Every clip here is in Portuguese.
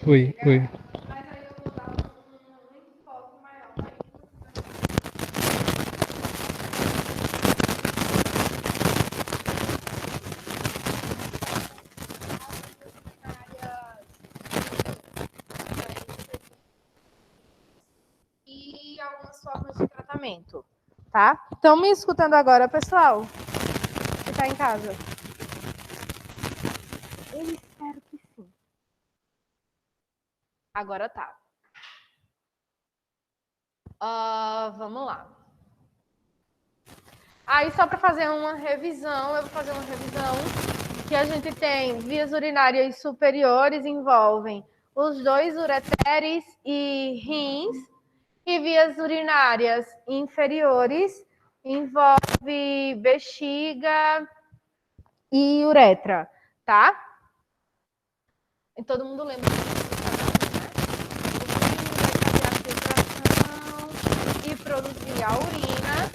Oi, oi. Mas aí eu vou dar um enfoque maior para e algumas formas de tratamento, tá? Estão me escutando agora, pessoal? Que está em casa? Eu espero que sim. Agora tá. Vamos lá. Aí, só para fazer uma revisão, eu vou fazer uma revisão que a gente tem vias urinárias superiores, envolvem os dois ureteres e rins, e vias urinárias inferiores envolve bexiga e uretra, tá? E todo mundo lembra e produzir a urina.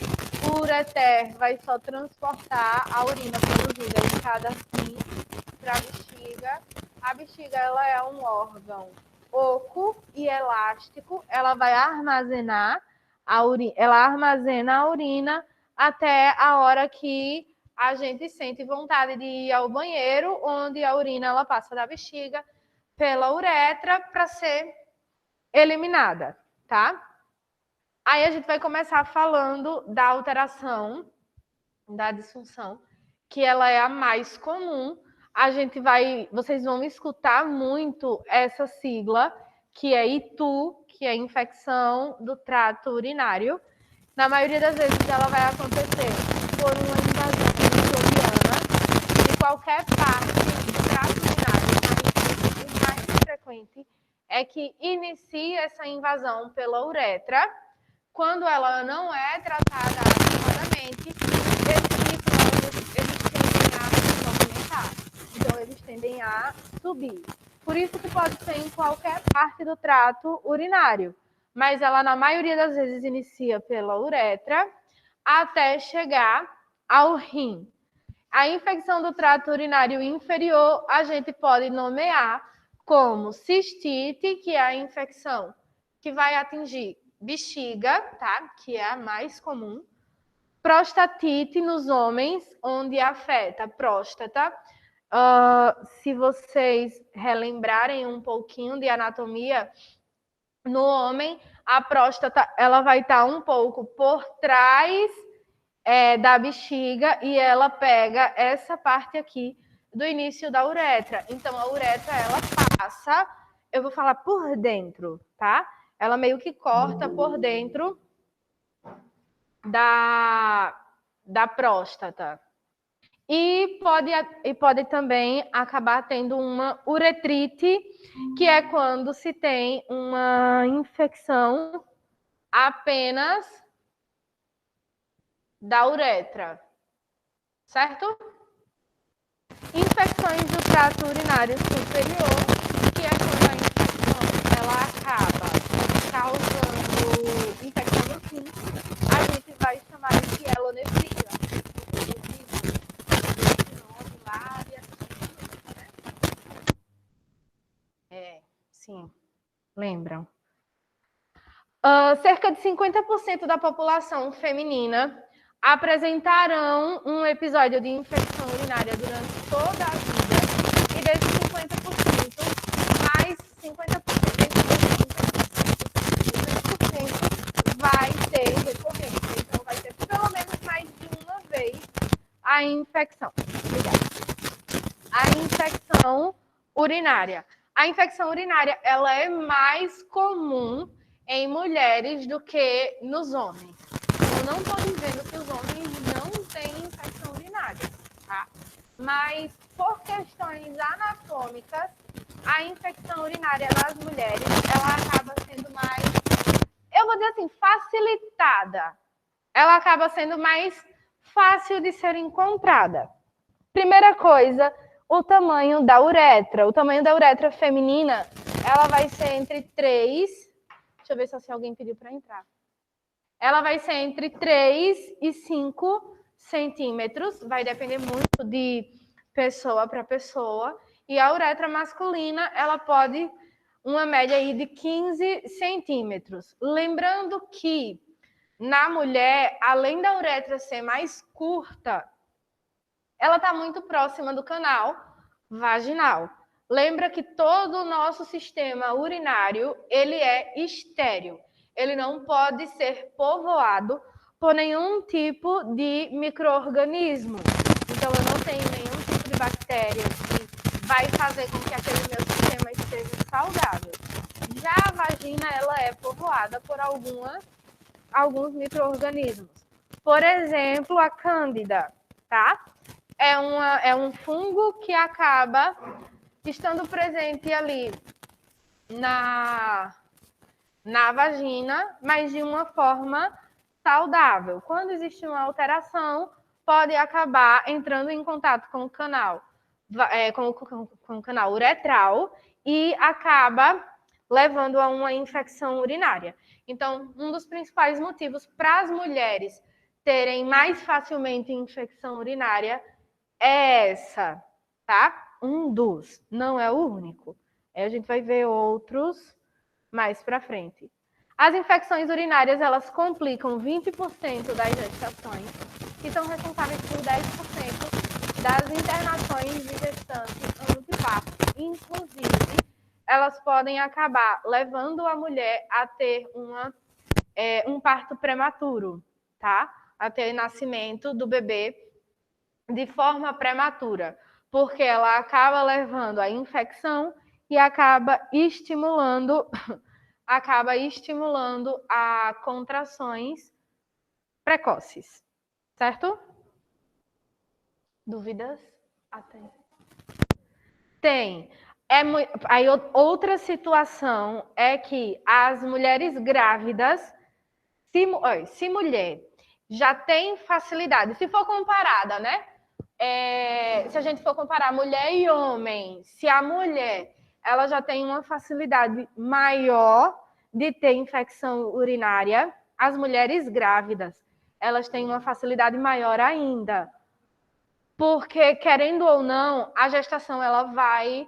O ureter vai só transportar a urina produzida em cada rim para a bexiga. A bexiga ela é um órgão oco e elástico. Ela vai armazenar a urina, ela armazena a urina até a hora que a gente sente vontade de ir ao banheiro, onde a urina ela passa da bexiga pela uretra para ser eliminada, tá? Aí a gente vai começar falando da alteração, da disfunção, que ela é a mais comum. Vocês vão escutar muito essa sigla, que é ITU, que é infecção do trato urinário. Na maioria das vezes ela vai acontecer por uma invasão microbiana de qualquer parte do trato urinário. O mais frequente é que inicie essa invasão pela uretra. Quando ela não é tratada adequadamente, eles tendem a se movimentar. Então, eles tendem a subir. Por isso que pode ser em qualquer parte do trato urinário. Mas ela, na maioria das vezes, inicia pela uretra até chegar ao rim. A infecção do trato urinário inferior, a gente pode nomear como cistite, que é a infecção que vai atingir bexiga, tá? Que é a mais comum. Prostatite nos homens, onde afeta a próstata. Se vocês relembrarem um pouquinho de anatomia, no homem, a próstata ela vai estar um pouco por trás da bexiga e ela pega essa parte aqui do início da uretra. Então, a uretra, ela passa, eu vou falar por dentro, tá? Ela meio que corta por dentro da próstata. E pode também acabar tendo uma uretrite, que é quando se tem uma infecção apenas da uretra, certo? Infecções do trato urinário superior, que é quando a infecção ela acaba causando infecção no rim, a gente vai chamar de hielonefria. Sim, lembram. Cerca de 50% da população feminina apresentarão um episódio de infecção urinária durante toda a vida, e desses 50%, mais 50% vai ter recorrência. Então, vai ter pelo menos mais de uma vez a infecção. A infecção urinária. A infecção urinária ela é mais comum em mulheres do que nos homens. Eu não estou dizendo que os homens não têm infecção urinária, tá? Mas por questões anatômicas, a infecção urinária nas mulheres ela acaba sendo mais, eu vou dizer assim, facilitada. Ela acaba sendo mais fácil de ser encontrada. Primeira coisa, o tamanho da uretra. O tamanho da uretra feminina, ela vai ser entre 3... Deixa eu ver se alguém pediu para entrar. Ela vai ser entre 3 e 5 centímetros. Vai depender muito de pessoa para pessoa. E a uretra masculina, ela pode uma média aí de 15 centímetros. Lembrando que na mulher, além da uretra ser mais curta, ela está muito próxima do canal vaginal. Lembra que todo o nosso sistema urinário, ele é estéril. Ele não pode ser povoado por nenhum tipo de micro-organismo. Então, eu não tenho nenhum tipo de bactéria que vai fazer com que aquele meu sistema esteja saudável. Já a vagina, ela é povoada por alguns micro-organismos. Por exemplo, a cândida, tá? É um fungo que acaba estando presente ali na vagina, mas de uma forma saudável. Quando existe uma alteração, pode acabar entrando em contato com o canal, com o canal uretral e acaba levando a uma infecção urinária. Então, um dos principais motivos para as mulheres terem mais facilmente infecção urinária é essa, tá? Um dos, não é o único. Aí a gente vai ver outros mais para frente. As infecções urinárias, elas complicam 20% das gestações e são responsáveis por 10% das internações de gestantes anteparto. Inclusive, elas podem acabar levando a mulher a ter um parto prematuro, tá? A ter nascimento do bebê de forma prematura, porque ela acaba levando a infecção e acaba estimulando a contrações precoces, certo? Dúvidas? Até. Tem. Aí outra situação é que as mulheres grávidas, se mulher já tem facilidade, se for comparada, né? Se a gente for comparar mulher e homem, se a mulher ela já tem uma facilidade maior de ter infecção urinária, as mulheres grávidas elas têm uma facilidade maior ainda, porque querendo ou não, a gestação ela vai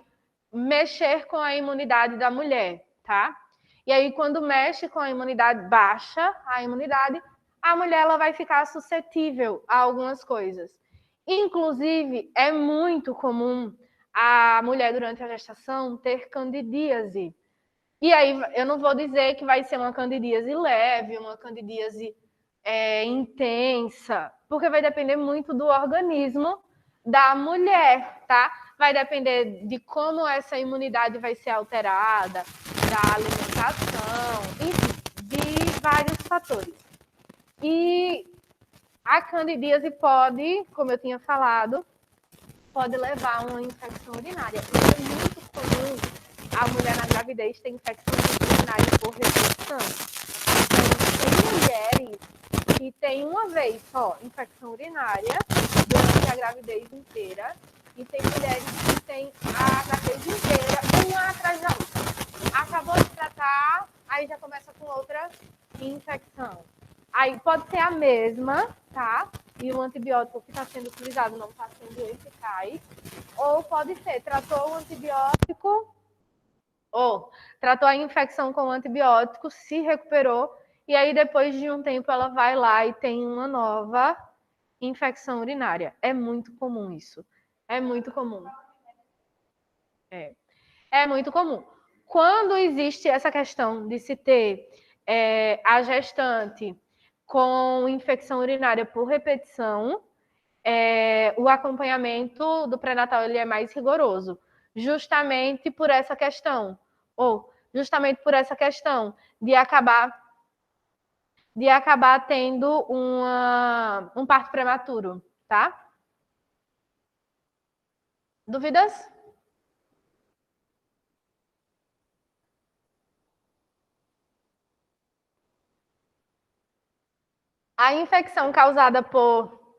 mexer com a imunidade da mulher, tá? E aí quando mexe com a imunidade, baixa a imunidade, a mulher ela vai ficar suscetível a algumas coisas. Inclusive, é muito comum a mulher, durante a gestação, ter candidíase. E aí, eu não vou dizer que vai ser uma candidíase leve, uma candidíase intensa, porque vai depender muito do organismo da mulher, tá? Vai depender de como essa imunidade vai ser alterada, da alimentação, enfim, de vários fatores. E a candidíase pode, como eu tinha falado, pode levar a uma infecção urinária. É muito comum a mulher na gravidez ter infecção urinária por repetição. Então, tem mulheres que têm uma vez só infecção urinária durante a gravidez inteira e tem mulheres que têm a gravidez inteira uma atrás da outra. Acabou de tratar, aí já começa com outra infecção. Aí pode ser a mesma, tá? E o antibiótico que está sendo utilizado não está sendo eficaz. Ou pode ser, tratou o antibiótico, ou tratou a infecção com o antibiótico, se recuperou, e aí depois de um tempo ela vai lá e tem uma nova infecção urinária. É muito comum isso. É muito comum. É muito comum. Quando existe essa questão de se ter a gestante com infecção urinária por repetição, o acompanhamento do pré-natal ele é mais rigoroso, justamente por essa questão, de acabar tendo um parto prematuro, tá? Dúvidas? A infecção causada por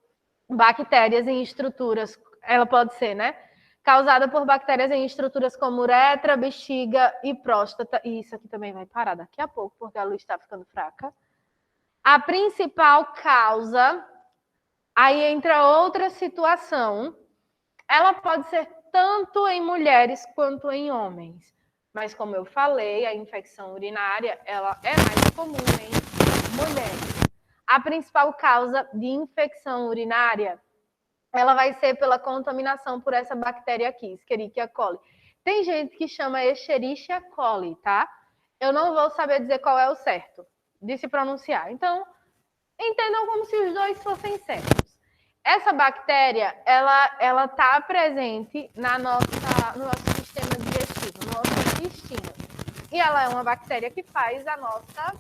bactérias em estruturas, ela pode ser, né? Causada por bactérias em estruturas como uretra, bexiga e próstata. E isso aqui também vai parar daqui a pouco, porque a luz está ficando fraca. A principal causa, aí entra outra situação, ela pode ser tanto em mulheres quanto em homens. Mas, como eu falei, a infecção urinária ela é mais comum em mulheres. A principal causa de infecção urinária ela vai ser pela contaminação por essa bactéria aqui, Escherichia coli. Tem gente que chama Escherichia coli, tá? Eu não vou saber dizer qual é o certo de se pronunciar. Então, entendam como se os dois fossem certos. Essa bactéria, ela tá presente no nosso sistema digestivo, no nosso intestino. E ela é uma bactéria que faz a nossa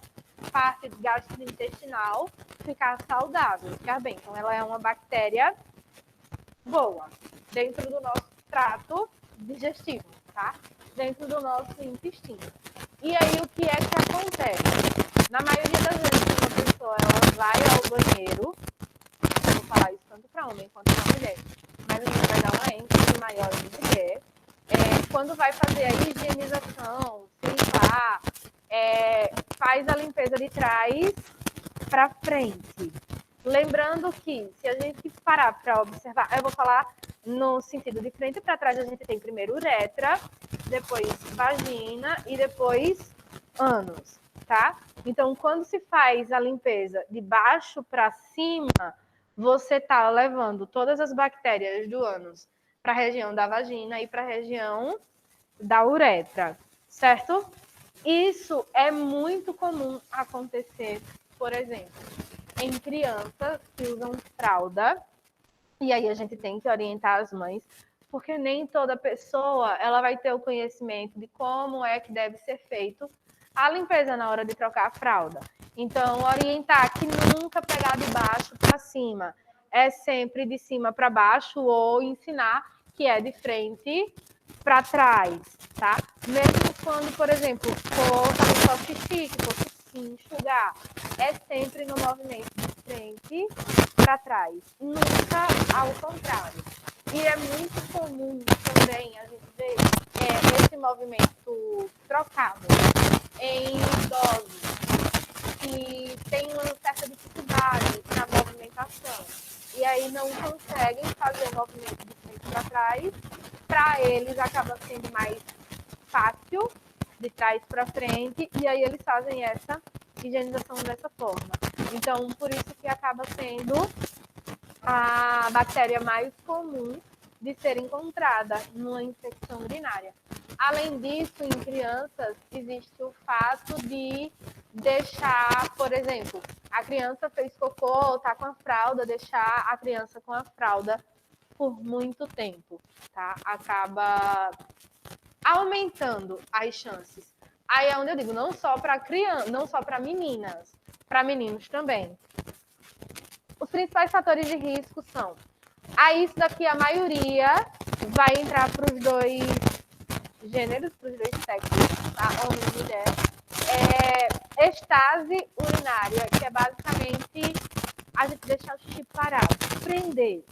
parte gastrointestinal ficar saudável, ficar bem. Então, ela é uma bactéria boa dentro do nosso trato digestivo, tá? Dentro do nosso intestino. E aí, o que é que acontece? Na maioria das vezes, quando a pessoa ela vai ao banheiro, eu vou falar isso tanto para homem quanto para mulher, mas a gente vai dar uma ênfase maior em mulher, quando vai fazer a higienização, se limpar, faz a limpeza de trás para frente. Lembrando que, se a gente parar para observar, eu vou falar no sentido de frente para trás, a gente tem primeiro uretra, depois vagina e depois ânus, tá? Então, quando se faz a limpeza de baixo para cima, você está levando todas as bactérias do ânus para a região da vagina e para a região da uretra, certo? Isso é muito comum acontecer, por exemplo, em crianças que usam fralda, e aí a gente tem que orientar as mães, porque nem toda pessoa ela vai ter o conhecimento de como é que deve ser feito a limpeza na hora de trocar a fralda. Então, orientar que nunca pegar de baixo para cima, é sempre de cima para baixo, ou ensinar que é de frente para trás, tá? Mesmo quando, por exemplo, for fazer só xixi, que for se enxugar, é sempre no movimento de frente para trás, nunca ao contrário. E é muito comum também a gente ver esse movimento trocado em idosos que têm uma certa dificuldade na movimentação e aí não conseguem fazer o movimento de frente para trás. Para eles acaba sendo mais fácil de trás para frente e aí eles fazem essa higienização dessa forma. Então, por isso que acaba sendo a bactéria mais comum de ser encontrada numa infecção urinária. Além disso, em crianças, existe o fato de deixar, por exemplo, a criança fez cocô, tá com a fralda, deixar a criança com a fralda por muito tempo, tá? Acaba aumentando as chances. Aí é onde eu digo, não só para criança, não só para meninas, para meninos também. Os principais fatores de risco são, isso daqui a maioria vai entrar para os dois gêneros, para os dois sexos, tá? Homem e mulher. Estase urinária, que é basicamente a gente deixar o xixi parado, prender.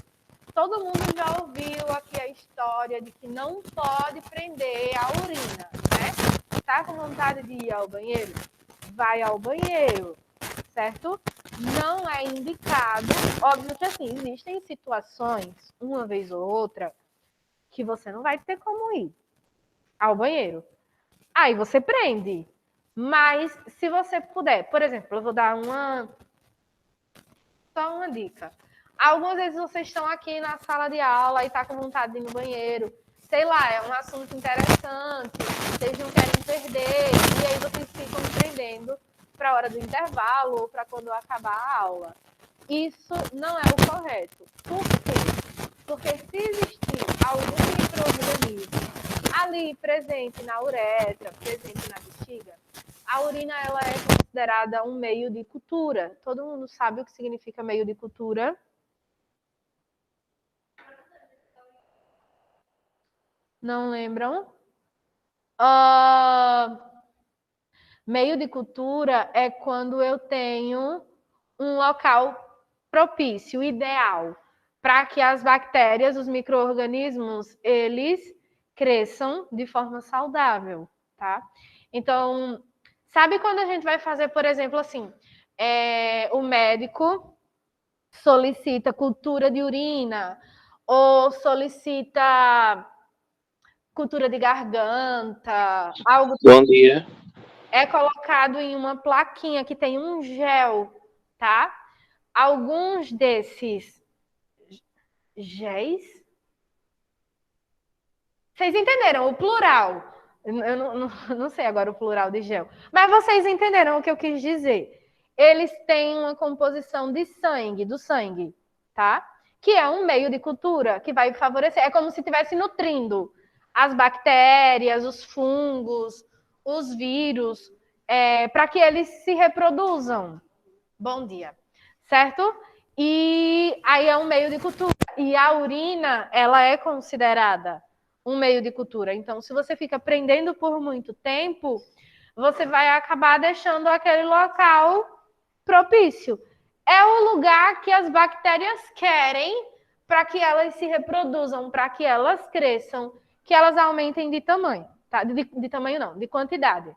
Todo mundo já ouviu aqui a história de que não pode prender a urina, né? Tá com vontade de ir ao banheiro? Vai ao banheiro, certo? Não é indicado. Óbvio que assim, existem situações, uma vez ou outra, que você não vai ter como ir ao banheiro. Aí você prende. Mas se você puder, por exemplo, eu vou dar só uma dica. Algumas vezes vocês estão aqui na sala de aula e tá com vontade de ir no banheiro. Sei lá, é um assunto interessante, vocês não querem perder, e aí vocês ficam prendendo para a hora do intervalo ou para quando acabar a aula. Isso não é o correto. Por quê? Porque se existir algum micro-organismo ali presente na uretra, presente na bexiga, a urina ela é considerada um meio de cultura. Todo mundo sabe o que significa meio de cultura? Não lembram? Meio de cultura é quando eu tenho um local propício, ideal, para que as bactérias, os micro-organismos, eles cresçam de forma saudável, tá? Então, sabe quando a gente vai fazer, por exemplo, assim, o médico solicita cultura de urina ou solicita cultura de garganta, algo. Bom dia. É colocado em uma plaquinha que tem um gel, tá? Alguns desses géis. Vocês entenderam o plural? Eu não sei agora o plural de gel. Mas vocês entenderam o que eu quis dizer. Eles têm uma composição de sangue, do sangue, tá? Que é um meio de cultura que vai favorecer. É como se estivesse nutrindo as bactérias, os fungos, os vírus, para que eles se reproduzam. Bom dia. Certo? E aí é um meio de cultura. E a urina, ela é considerada um meio de cultura. Então, se você fica prendendo por muito tempo, você vai acabar deixando aquele local propício. É o lugar que as bactérias querem para que elas se reproduzam, para que elas cresçam, que elas aumentem de tamanho. Tá? De tamanho não, de quantidade.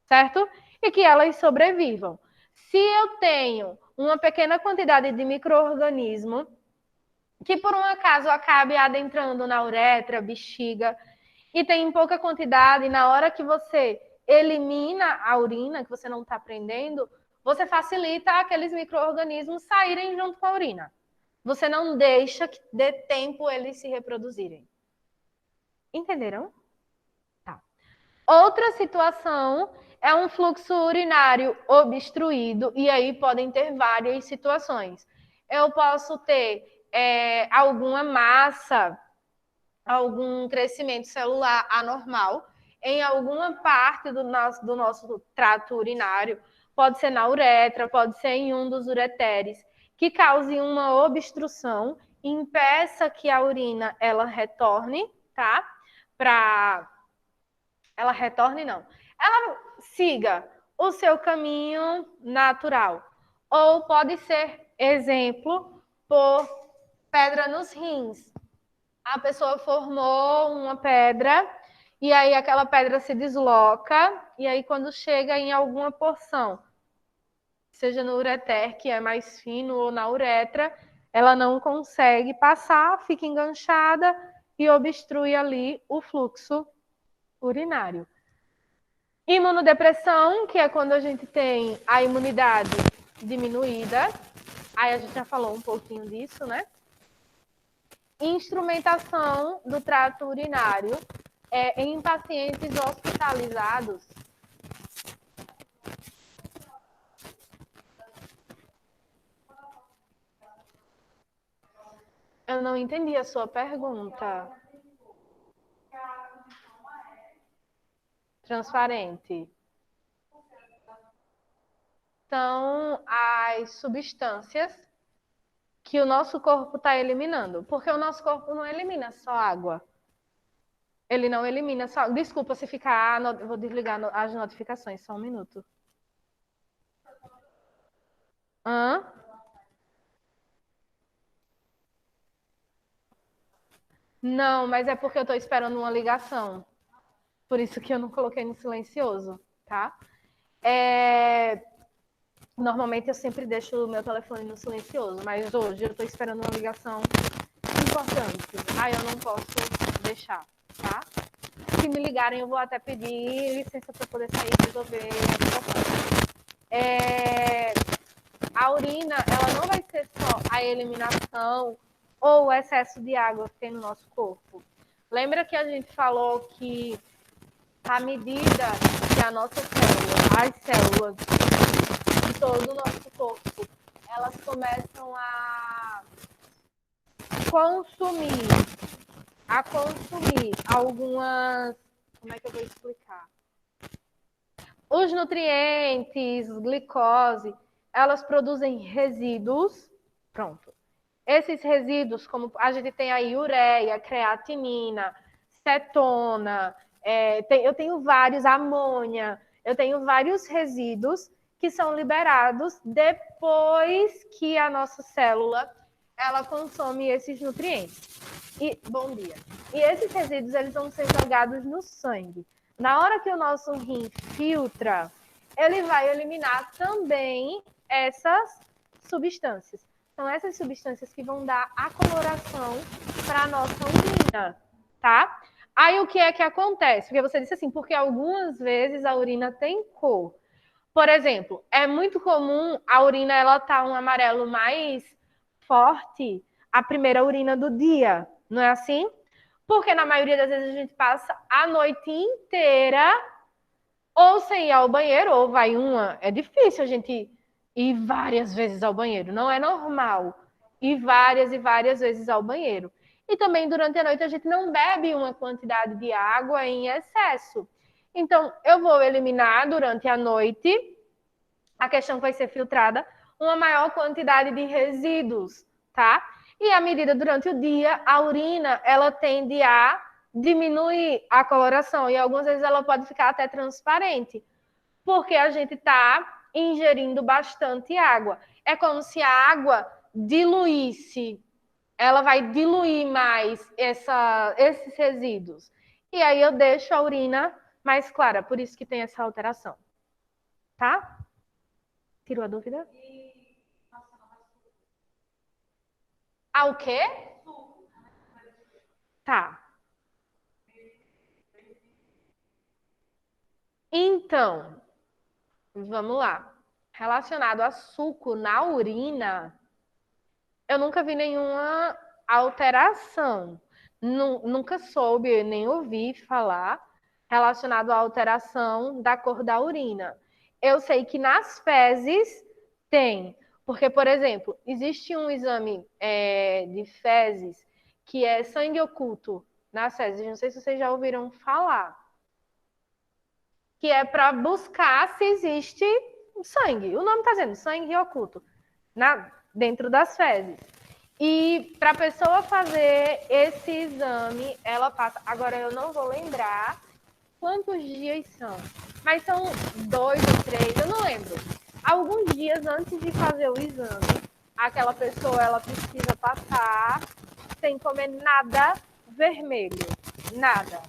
Certo? E que elas sobrevivam. Se eu tenho uma pequena quantidade de micro-organismo que por um acaso acabe adentrando na uretra, bexiga, e tem pouca quantidade, na hora que você elimina a urina, que você não está prendendo, você facilita aqueles micro-organismos saírem junto com a urina. Você não deixa que dê tempo eles se reproduzirem. Entenderam? Tá. Outra situação é um fluxo urinário obstruído, e aí podem ter várias situações. Eu posso ter alguma massa, algum crescimento celular anormal em alguma parte do nosso trato urinário, pode ser na uretra, pode ser em um dos ureteres, que cause uma obstrução, impeça que a urina ela retorne, tá? Ela retorne, não. Ela siga o seu caminho natural. Ou pode ser, exemplo, por pedra nos rins. A pessoa formou uma pedra e aí aquela pedra se desloca e aí quando chega em alguma porção, seja no ureter, que é mais fino, ou na uretra, ela não consegue passar, fica enganchada e obstrui ali o fluxo urinário. Imunodepressão, que é quando a gente tem a imunidade diminuída. Aí a gente já falou um pouquinho disso, né? Instrumentação do trato urinário em pacientes hospitalizados. Eu não entendi a sua pergunta. Transparente. São as substâncias que o nosso corpo está eliminando. Porque o nosso corpo não elimina só água. Ele não elimina só... Desculpa se ficar... Vou desligar as notificações, só um minuto. Hã? Não, mas é porque eu estou esperando uma ligação. Por isso que eu não coloquei no silencioso, tá? Normalmente eu sempre deixo o meu telefone no silencioso, mas hoje eu estou esperando uma ligação importante. Aí eu não posso deixar, tá? Se me ligarem, eu vou até pedir licença para poder sair e resolver a situação. A urina, ela não vai ser só a eliminação ou o excesso de água que tem no nosso corpo. Lembra que a gente falou que à medida que a nossa célula, as células de todo o nosso corpo, elas começam a consumir algumas... Como é que eu vou explicar? Os nutrientes, glicose, elas produzem resíduos. Pronto. Esses resíduos, como a gente tem aí ureia, creatinina, cetona, eu tenho vários, amônia, eu tenho vários resíduos que são liberados depois que a nossa célula ela consome esses nutrientes. Bom dia. E esses resíduos eles vão ser jogados no sangue. Na hora que o nosso rim filtra, ele vai eliminar também essas substâncias. São essas substâncias que vão dar a coloração para a nossa urina, tá? Aí o que é que acontece? Porque você disse assim, porque algumas vezes a urina tem cor. Por exemplo, é muito comum a urina ela tá um amarelo mais forte a primeira urina do dia, não é assim? Porque na maioria das vezes a gente passa a noite inteira ou sem ir ao banheiro, ou vai uma. É difícil a gente ir várias vezes ao banheiro, não é normal ir várias e várias vezes ao banheiro. E também durante a noite a gente não bebe uma quantidade de água em excesso. Então, eu vou eliminar durante a noite, a questão vai ser filtrada, uma maior quantidade de resíduos, tá? E à medida durante o dia, a urina, ela tende a diminuir a coloração e algumas vezes ela pode ficar até transparente, porque a gente está ingerindo bastante água. É como se a água diluísse, ela vai diluir mais esses resíduos. E aí eu deixo a urina mais clara, por isso que tem essa alteração. Tá? Tirou a dúvida? Ah, o quê? Tá. Então, vamos lá. Relacionado a suco na urina, eu nunca vi nenhuma alteração. Nunca soube, nem ouvi falar relacionado à alteração da cor da urina. Eu sei que nas fezes tem, porque, por exemplo, existe um exame de fezes que é sangue oculto nas fezes. Não sei se vocês já ouviram falar. Que é para buscar se existe sangue. O nome está dizendo sangue oculto dentro das fezes. E para a pessoa fazer esse exame, ela passa. Agora eu não vou lembrar quantos dias são, mas são 2 ou 3, eu não lembro. Alguns dias antes de fazer o exame, aquela pessoa ela precisa passar sem comer nada vermelho, nada.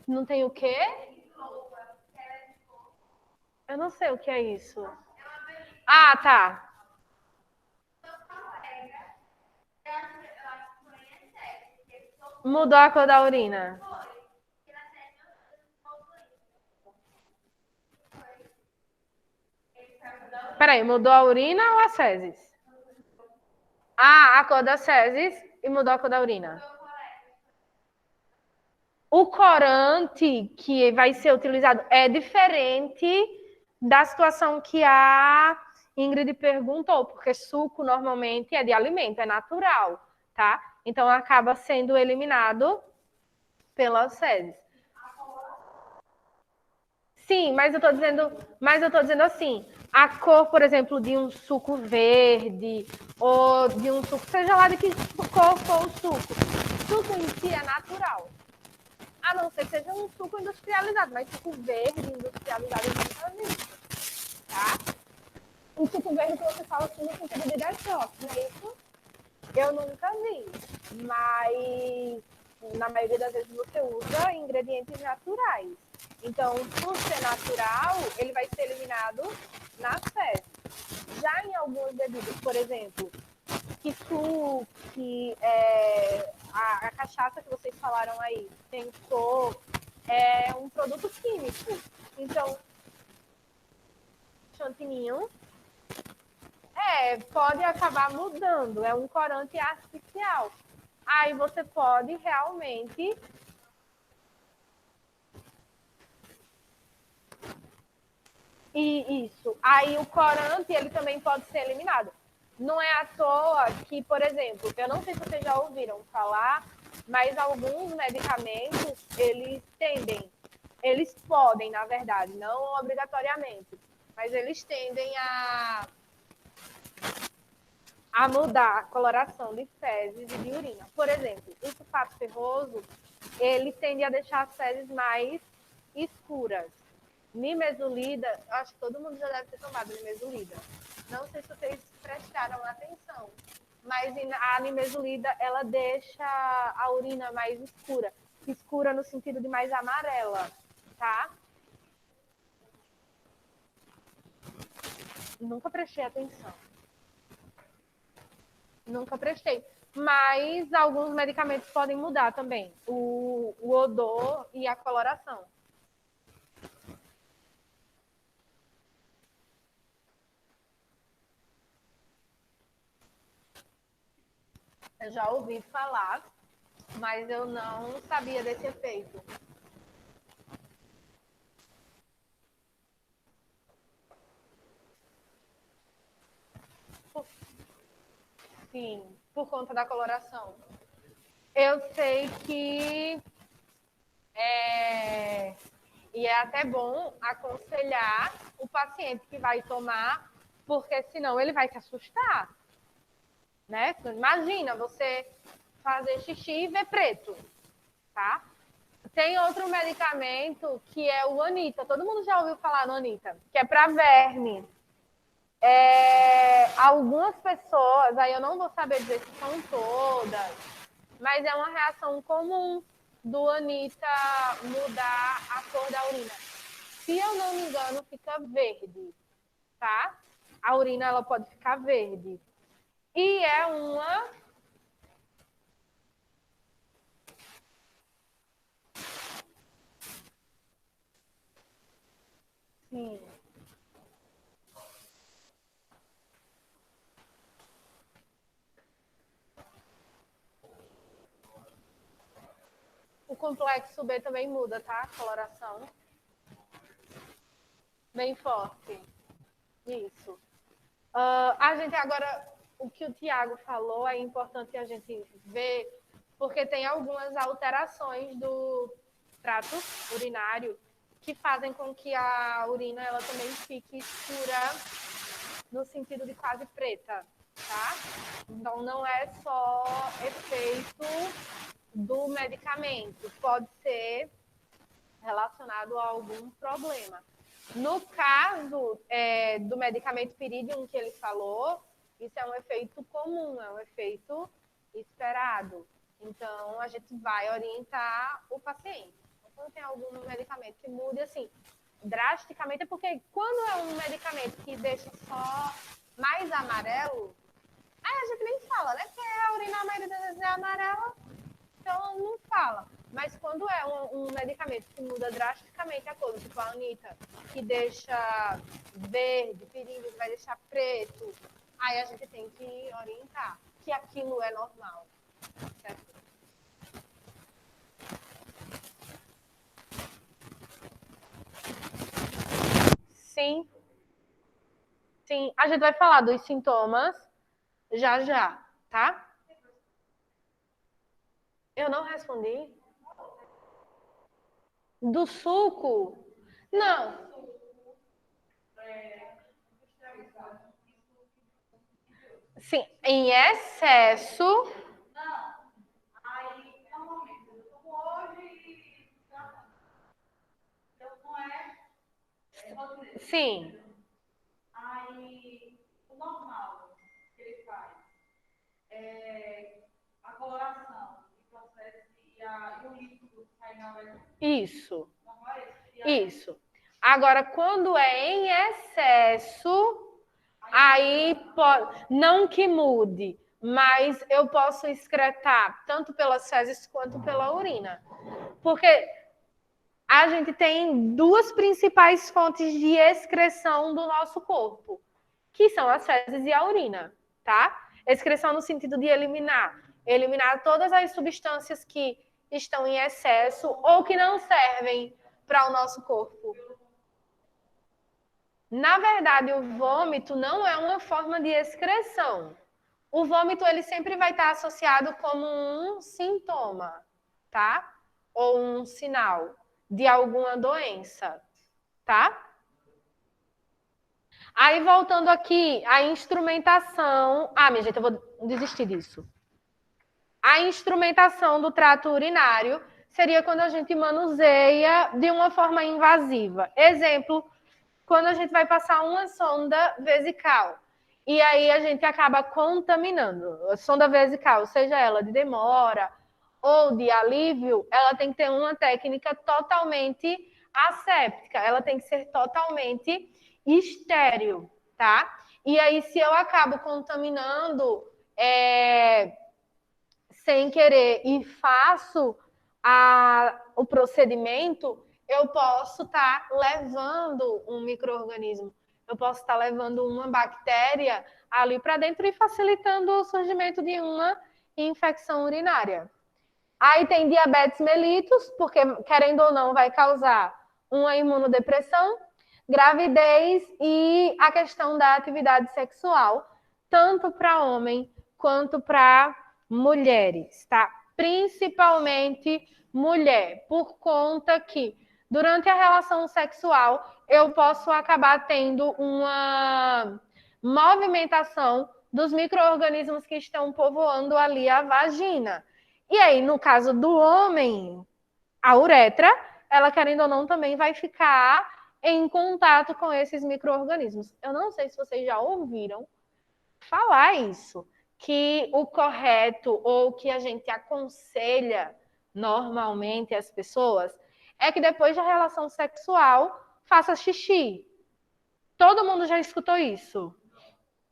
Não tem o quê? Eu não sei o que é isso. Ah, tá. Mudou a cor da urina. Peraí, mudou a urina ou as fezes? Ah, a cor das fezes e mudou a cor da urina. O corante que vai ser utilizado é diferente da situação que a Ingrid perguntou, porque suco normalmente é de alimento, é natural, tá? Então acaba sendo eliminado pelas fezes. Sim, mas eu tô dizendo assim, a cor, por exemplo, de um suco verde ou de um suco, seja lá de que cor for o suco em si é natural. A não ser que seja um suco industrializado, mas suco verde industrializado eu nunca vi, tá? Um suco verde que você fala assim no sentido de detox, não é isso? Eu nunca vi, mas na maioria das vezes você usa ingredientes naturais. Então, por ser natural, ele vai ser eliminado nas fezes. Já em algumas bebidas, por exemplo, que a cachaça que vocês falaram aí, tentou, é um produto químico. Então, chantininho pode acabar mudando, é um corante artificial. Aí você pode realmente isso. Aí o corante ele também pode ser eliminado. Não é à toa que, por exemplo, eu não sei se vocês já ouviram falar, mas alguns medicamentos eles podem, na verdade, não obrigatoriamente, mas eles tendem a mudar a coloração de fezes e de urina. Por exemplo, o sulfato ferroso, ele tende a deixar as fezes mais escuras. Nimesulida, acho que todo mundo já deve ter tomado nimesulida. Não sei se vocês prestaram atenção, mas a nimesulida, ela deixa a urina mais escura. Escura no sentido de mais amarela, tá? Nunca prestei atenção. Nunca prestei. Mas alguns medicamentos podem mudar também. O odor e a coloração. Eu já ouvi falar, mas eu não sabia desse efeito. Sim, por conta da coloração. Eu sei que e é até bom aconselhar o paciente que vai tomar, porque senão ele vai se assustar. Né? Imagina você fazer xixi e ver preto, tá? Tem outro medicamento que é o Anita. Todo mundo já ouviu falar no Anita, que é para verme. Algumas pessoas, aí eu não vou saber dizer se são todas, mas é uma reação comum do Anita mudar a cor da urina. Se eu não me engano, fica verde, tá? A urina ela pode ficar verde. E é uma... Sim. O complexo B também muda, tá? A coloração. Bem forte. Isso. A gente agora, o que o Tiago falou, é importante a gente ver, porque tem algumas alterações do trato urinário que fazem com que a urina ela também fique escura no sentido de quase preta, tá? Então não é só efeito do medicamento, pode ser relacionado a algum problema. No caso do medicamento Piridium que ele falou, isso é um efeito comum, é um efeito esperado. Então, a gente vai orientar o paciente. Quando tem algum medicamento que mude, assim, drasticamente, é porque quando é um medicamento que deixa só mais amarelo, aí a gente nem fala, né? Porque a urina, a maioria das vezes é amarela, então não fala. Mas quando é um medicamento que muda drasticamente a cor, tipo a Anita, que deixa verde, Piridium vai deixar preto, aí a gente tem que orientar que aquilo é normal, certo? Sim, sim. A gente vai falar dos sintomas já já, tá? Eu não respondi. Do suco? Não. Sim, em excesso. Sim. Isso. Isso. Agora, quando é em excesso, aí pode, não que mude, mas eu posso excretar tanto pelas fezes quanto pela urina. Porque a gente tem duas principais fontes de excreção do nosso corpo, que são as fezes e a urina, tá? Excreção no sentido de eliminar todas as substâncias que estão em excesso ou que não servem para o nosso corpo. Na verdade, o vômito não é uma forma de excreção. O vômito ele sempre vai estar associado como um sintoma, tá? Ou um sinal de alguma doença, tá? Aí voltando aqui, a instrumentação. Ah, minha gente, eu vou desistir disso. A instrumentação do trato urinário seria quando a gente manuseia de uma forma invasiva. Exemplo, quando a gente vai passar uma sonda vesical. E aí a gente acaba contaminando. A sonda vesical, seja ela de demora ou de alívio, ela tem que ter uma técnica totalmente asséptica. Ela tem que ser totalmente estéril, tá? E aí, se eu acabo contaminando sem querer e faço o procedimento, eu posso estar levando um micro-organismo, eu posso estar levando uma bactéria ali para dentro e facilitando o surgimento de uma infecção urinária. Aí tem diabetes mellitus, porque, querendo ou não, vai causar uma imunodepressão, gravidez e a questão da atividade sexual, tanto para homem quanto para mulheres, tá? Principalmente mulher, por conta que durante a relação sexual eu posso acabar tendo uma movimentação dos micro-organismos que estão povoando ali a vagina. E aí, no caso do homem, a uretra, ela, querendo ou não, também vai ficar em contato com esses micro-organismos. Eu não sei se vocês já ouviram falar isso, que o correto ou que a gente aconselha normalmente as pessoas é que depois da relação sexual faça xixi. Todo mundo já escutou isso.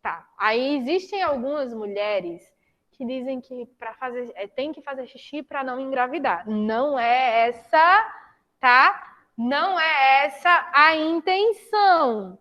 Tá. Aí existem algumas mulheres que dizem que para fazer tem que fazer xixi para não engravidar. Não é essa, tá? Não é essa a intenção.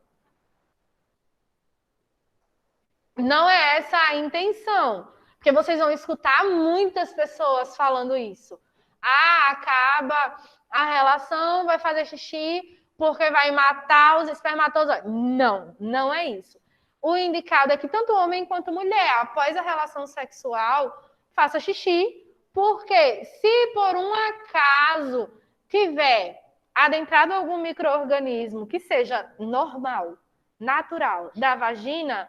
Não é essa a intenção. Porque vocês vão escutar muitas pessoas falando isso. Ah, acaba a relação, vai fazer xixi porque vai matar os espermatozoides. Não, não é isso. O indicado é que tanto homem quanto mulher, após a relação sexual, faça xixi, porque se por um acaso tiver adentrado algum micro-organismo que seja normal, natural, da vagina,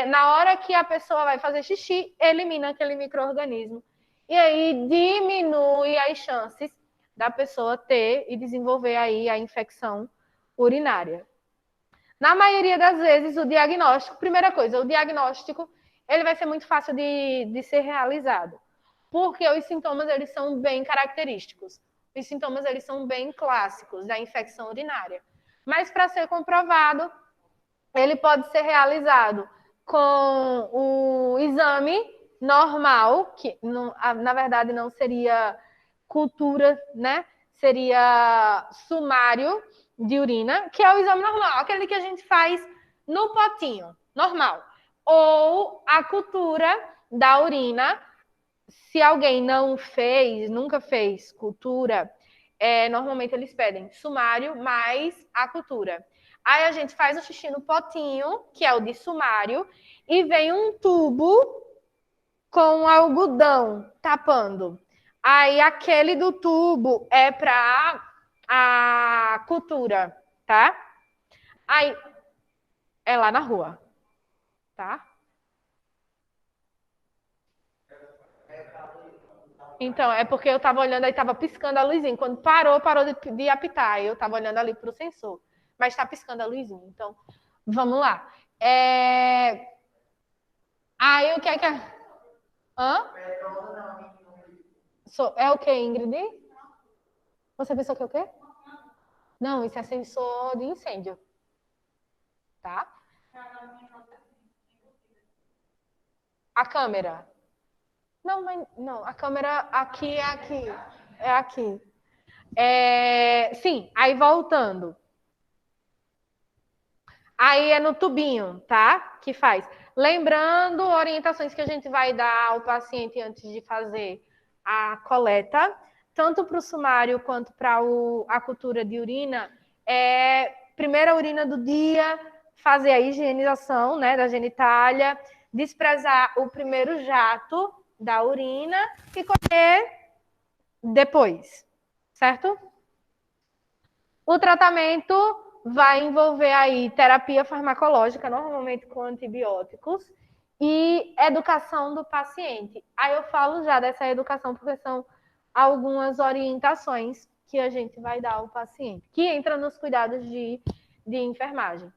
na hora que a pessoa vai fazer xixi, elimina aquele micro-organismo. E aí diminui as chances da pessoa ter e desenvolver aí a infecção urinária. Na maioria das vezes, o diagnóstico, primeira coisa, o diagnóstico, ele vai ser muito fácil de ser realizado, porque os sintomas, eles são bem característicos. Os sintomas, eles são bem clássicos da infecção urinária. Mas, para ser comprovado, ele pode ser realizado com o exame normal, que na verdade não seria cultura, né? Seria sumário de urina, que é o exame normal, aquele que a gente faz no potinho, normal. Ou a cultura da urina, se alguém não fez, nunca fez cultura, normalmente eles pedem sumário mais a cultura. Aí a gente faz o xixi no potinho, que é o de sumário, e vem um tubo com algodão tapando. Aí aquele do tubo é para a cultura, tá? Aí é lá na rua, tá? Então, é porque eu tava olhando, aí tava piscando a luzinha. Quando parou de apitar. Eu tava olhando ali pro sensor. Mas tá piscando a luzinha. Então, vamos lá. Aí o que é que... Hã? É o que, Ingrid? Você pensou que é o quê? Não, isso é sensor de incêndio. Tá? A câmera. Não, mas não, a câmera aqui é aqui. É aqui. Sim, aí voltando. Aí é no tubinho, tá? Que faz. Lembrando orientações que a gente vai dar ao paciente antes de fazer a coleta, tanto para o sumário quanto para a cultura de urina. Primeira urina do dia, fazer a higienização, né, da genitália, desprezar o primeiro jato da urina e colher depois, certo? O tratamento vai envolver aí terapia farmacológica, normalmente com antibióticos, e educação do paciente. Aí eu falo já dessa educação porque são algumas orientações que a gente vai dar ao paciente, que entra nos cuidados de enfermagem.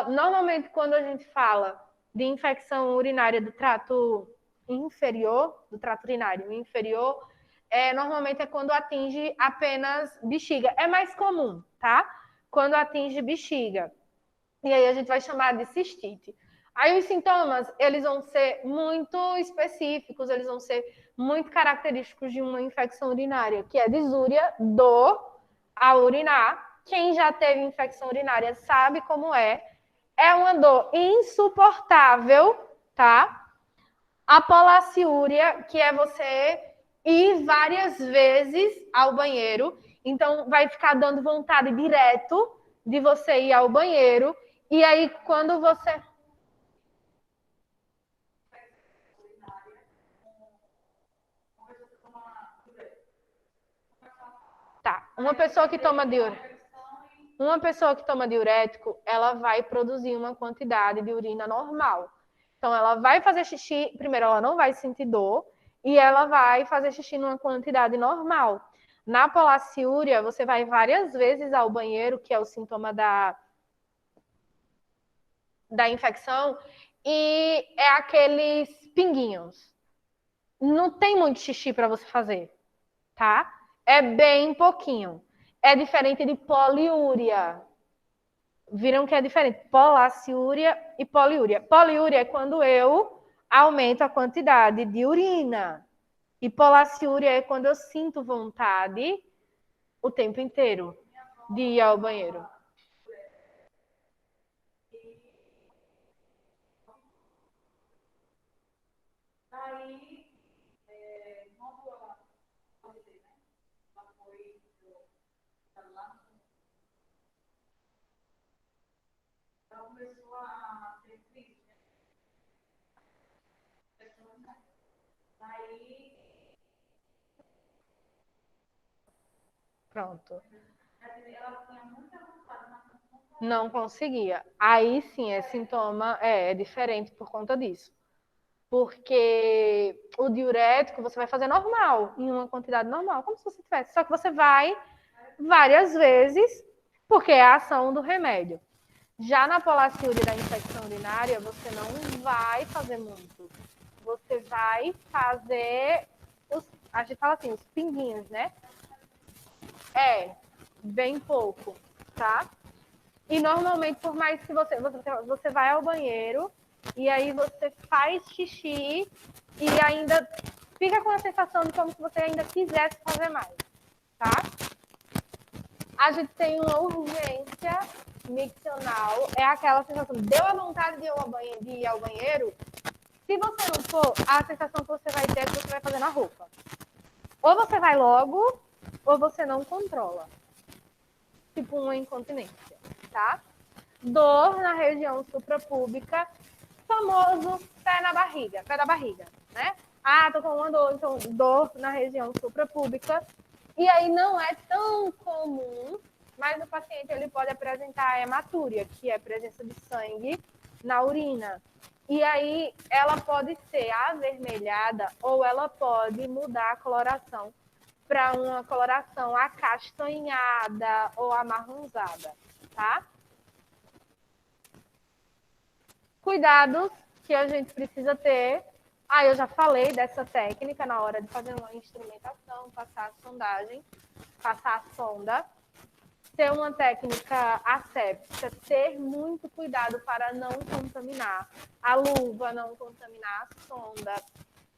Normalmente, quando a gente fala de infecção urinária do trato inferior, do trato urinário inferior, normalmente é quando atinge apenas bexiga. É mais comum, tá? Quando atinge bexiga. E aí a gente vai chamar de cistite. Aí os sintomas, eles vão ser muito específicos, eles vão ser muito característicos de uma infecção urinária, que é disúria, dor ao urinar. Quem já teve infecção urinária sabe como é. É uma dor insuportável, tá? A polaciúria, que é você ir várias vezes ao banheiro. Então, vai ficar dando vontade direto de você ir ao banheiro. E aí, quando você... Tá, uma pessoa que toma diurético, ela vai produzir uma quantidade de urina normal. Então, ela vai fazer xixi, primeiro, ela não vai sentir dor, e ela vai fazer xixi numa quantidade normal. Na polaciúria, você vai várias vezes ao banheiro, que é o sintoma da infecção, e é aqueles pinguinhos. Não tem muito xixi para você fazer, tá? É bem pouquinho. É diferente de poliúria. Viram que é diferente. Polaciúria e poliúria. Poliúria é quando eu aumento a quantidade de urina. E polaciúria é quando eu sinto vontade o tempo inteiro de ir ao banheiro. Pronto. Não conseguia. Aí sim, é sintoma, é diferente por conta disso. Porque o diurético você vai fazer normal, em uma quantidade normal, como se você tivesse. Só que você vai várias vezes, porque é a ação do remédio. Já na polaciúria da infecção urinária, você não vai fazer muito. Você vai fazer a gente fala assim, os pinguinhos, né? É, bem pouco, tá? E normalmente, por mais que você vai ao banheiro e aí você faz xixi e ainda fica com a sensação de como se você ainda quisesse fazer mais, tá? A gente tem uma urgência miccional, é aquela sensação, deu a vontade de ir ao banheiro, se você não for, a sensação que você vai ter é que você vai fazer na roupa. Ou você vai logo, ou você não controla. Tipo uma incontinência, tá? Dor na região suprapúbica, famoso pé da barriga, né? Ah, tô com uma dor, então dor na região suprapúbica. E aí não é tão comum, mas o paciente ele pode apresentar hematúria, que é presença de sangue na urina. E aí ela pode ser avermelhada ou ela pode mudar a coloração para uma coloração acastanhada ou amarronzada, tá? Cuidados que a gente precisa ter. Ah, eu já falei dessa técnica na hora de fazer uma instrumentação, passar a sondagem, passar a sonda. Ter uma técnica asséptica, ter muito cuidado para não contaminar a luva, não contaminar a sonda.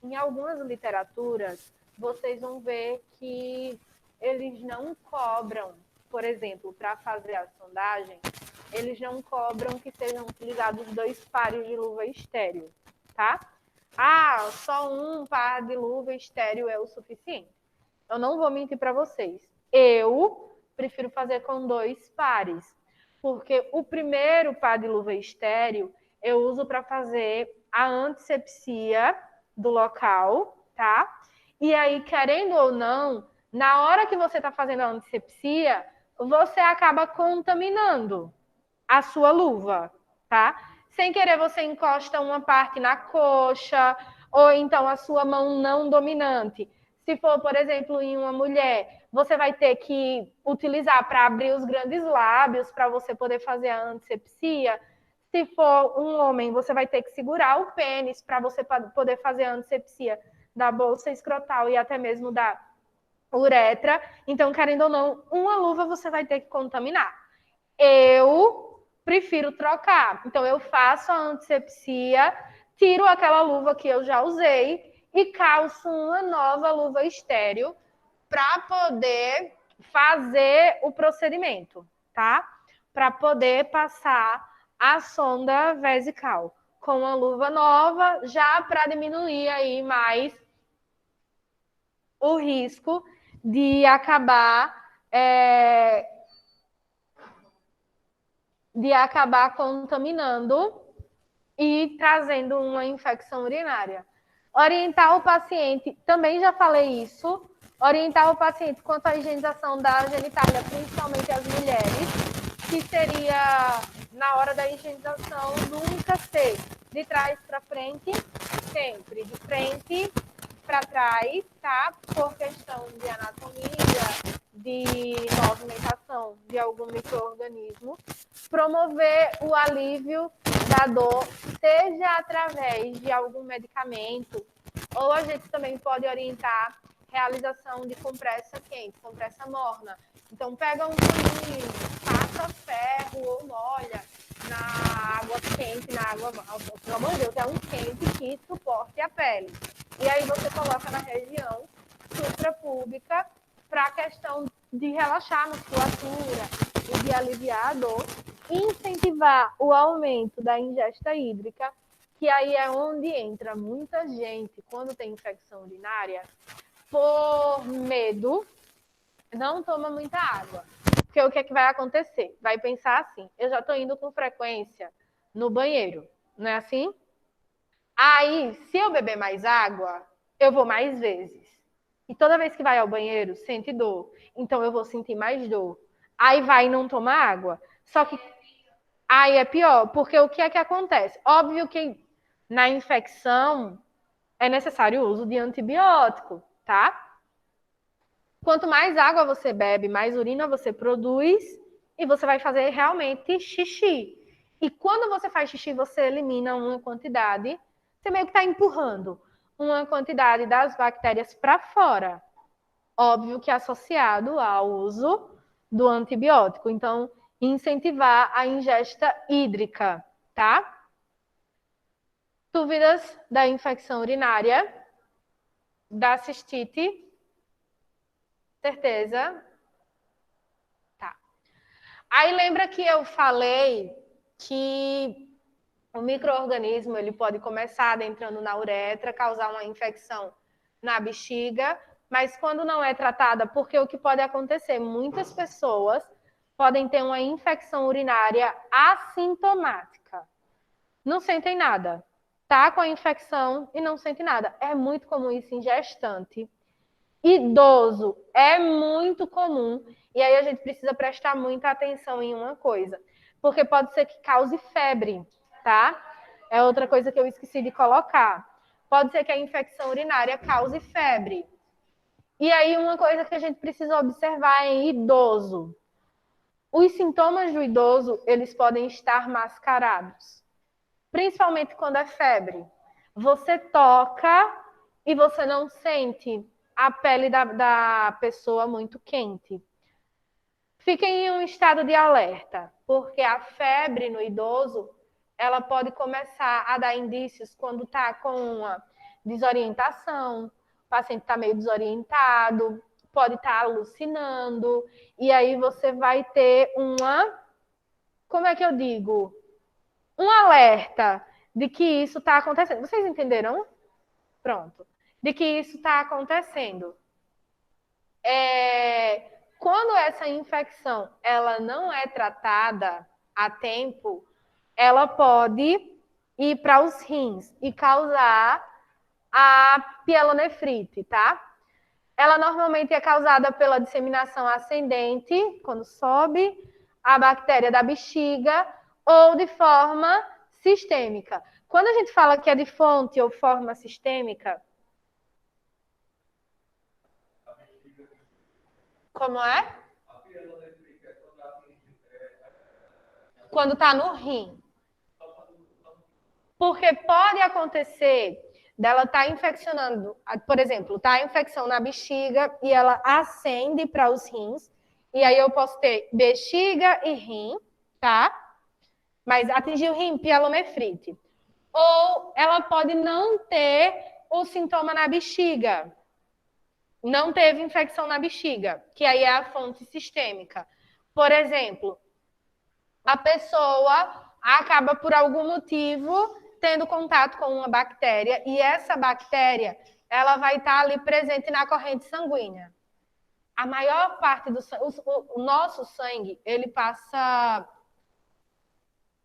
Em algumas literaturas, vocês vão ver que eles não cobram, por exemplo, para fazer a sondagem, eles não cobram que sejam utilizados 2 pares de luva estéreo, tá? Ah, só um par de luva estéreo é o suficiente. Eu não vou mentir para vocês. Eu prefiro fazer com 2 pares, porque o primeiro par de luva estéreo eu uso para fazer a antisepsia do local, tá? E aí, querendo ou não, na hora que você está fazendo a antisepsia, você acaba contaminando a sua luva, tá? Sem querer, você encosta uma parte na coxa, ou então a sua mão não dominante. Se for, por exemplo, em uma mulher, você vai ter que utilizar para abrir os grandes lábios para você poder fazer a antisepsia. Se for um homem, você vai ter que segurar o pênis para você poder fazer a antisepsia da bolsa escrotal e até mesmo da uretra. Então, querendo ou não, uma luva você vai ter que contaminar. Eu prefiro trocar. Então, eu faço a antisepsia, tiro aquela luva que eu já usei e calço uma nova luva estéril para poder fazer o procedimento, tá? Para poder passar a sonda vesical com uma luva nova, já para diminuir aí mais o risco de acabar contaminando e trazendo uma infecção urinária. Orientar o paciente, também já falei isso, orientar o paciente quanto à higienização da genitália, principalmente as mulheres, que seria, na hora da higienização, nunca ser de trás para frente, sempre de frente para trás, tá? Por questão de anatomia, de movimentação de algum micro-organismo. Promover o alívio da dor, seja através de algum medicamento, ou a gente também pode orientar realização de compressa quente, compressa morna. Então, pega um paninho, passa ferro ou molha na água quente, na água, pelo amor de Deus, é um quente que suporte a pele. E aí você coloca na região suprapúbica para a questão de relaxar a musculatura e de aliviar a dor, incentivar o aumento da ingesta hídrica, que aí é onde entra muita gente quando tem infecção urinária, por medo, não toma muita água. Porque o que é que vai acontecer? Vai pensar assim, eu já estou indo com frequência no banheiro, não é assim? Aí, se eu beber mais água, eu vou mais vezes. E toda vez que vai ao banheiro, sente dor. Então, eu vou sentir mais dor. Aí vai e não toma água. Só que aí é pior, porque o que é que acontece? Óbvio que na infecção é necessário o uso de antibiótico, tá? Quanto mais água você bebe, mais urina você produz e você vai fazer realmente xixi. E quando você faz xixi, você elimina uma quantidade, você meio que está empurrando uma quantidade das bactérias para fora. Óbvio que associado ao uso do antibiótico. Então, incentivar a ingesta hídrica, tá? Dúvidas da infecção urinária, da cistite? Certeza? Tá. Aí lembra que eu falei que o micro-organismo ele pode começar adentrando na uretra, causar uma infecção na bexiga, mas quando não é tratada, porque o que pode acontecer? Muitas pessoas podem ter uma infecção urinária assintomática. Não sentem nada. Tá com a infecção e não sente nada. É muito comum isso em gestante. Idoso é muito comum. E aí a gente precisa prestar muita atenção em uma coisa. Porque pode ser que cause febre, tá? É outra coisa que eu esqueci de colocar. Pode ser que a infecção urinária cause febre. E aí uma coisa que a gente precisa observar em idoso. Os sintomas do idoso, eles podem estar mascarados. Principalmente quando é febre. Você toca e você não sente a pele da pessoa muito quente. Fiquem em um estado de alerta, porque a febre no idoso, ela pode começar a dar indícios quando está com uma desorientação, o paciente está meio desorientado, pode estar alucinando, e aí você vai ter como é que eu digo? Um alerta de que isso está acontecendo. Vocês entenderam? Pronto. De que isso está acontecendo. Quando essa infecção ela não é tratada a tempo, ela pode ir para os rins e causar a pielonefrite, tá? Ela normalmente é causada pela disseminação ascendente, quando sobe a bactéria da bexiga, ou de forma sistêmica. Quando a gente fala que é de fonte ou forma sistêmica, como é? Quando está no rim. Porque pode acontecer dela estar infeccionando, por exemplo, tá a infecção na bexiga e ela ascende para os rins, e aí eu posso ter bexiga e rim, tá? mas atingiu o rim, pielonefrite. Ou ela pode não ter o sintoma na bexiga, não teve infecção na bexiga, que aí é a fonte sistêmica. Por exemplo, a pessoa acaba por algum motivo tendo contato com uma bactéria e essa bactéria ela vai estar ali presente na corrente sanguínea. A maior parte do o nosso sangue, ele passa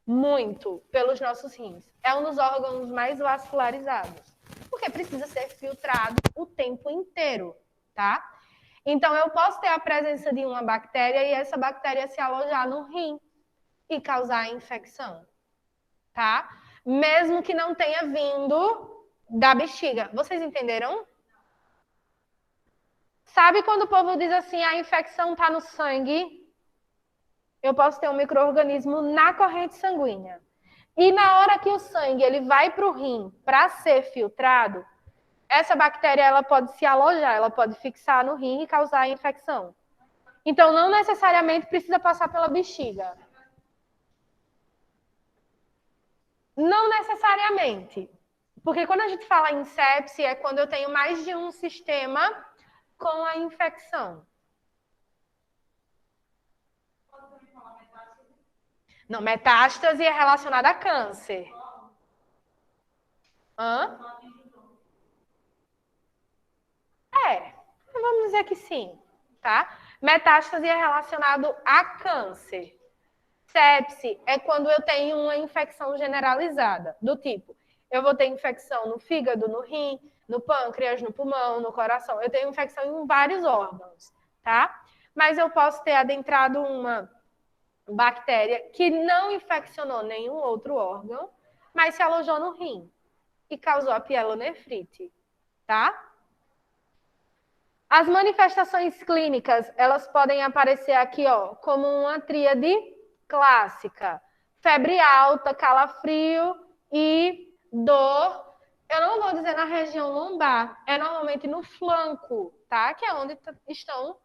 muito pelos nossos rins. É um dos órgãos mais vascularizados, porque precisa ser filtrado o tempo inteiro, tá? Então, eu posso ter a presença de uma bactéria e essa bactéria se alojar no rim e causar infecção, tá? Mesmo que não tenha vindo da bexiga. Vocês entenderam? Sabe quando o povo diz assim, a infecção está no sangue? Eu posso ter um micro-organismo na corrente sanguínea. E na hora que o sangue ele vai para o rim para ser filtrado, essa bactéria ela pode se alojar, ela pode fixar no rim e causar infecção. Então, não necessariamente precisa passar pela bexiga. Não necessariamente. Porque quando a gente fala em sepse, é quando eu tenho mais de um sistema com a infecção. Não, metástase é relacionada a câncer. Hã? Vamos dizer que sim, tá? Metástase é relacionado a câncer. Sepse é quando eu tenho uma infecção generalizada, do tipo, eu vou ter infecção no fígado, no rim, no pâncreas, no pulmão, no coração. Eu tenho infecção em vários órgãos, tá? Mas eu posso ter adentrado uma bactéria que não infeccionou nenhum outro órgão, mas se alojou no rim e causou a pielonefrite, tá? As manifestações clínicas, elas podem aparecer aqui, ó, como uma tríade clássica. Febre alta, calafrio e dor. Eu não vou dizer na região lombar, é normalmente no flanco, tá? Que é onde estão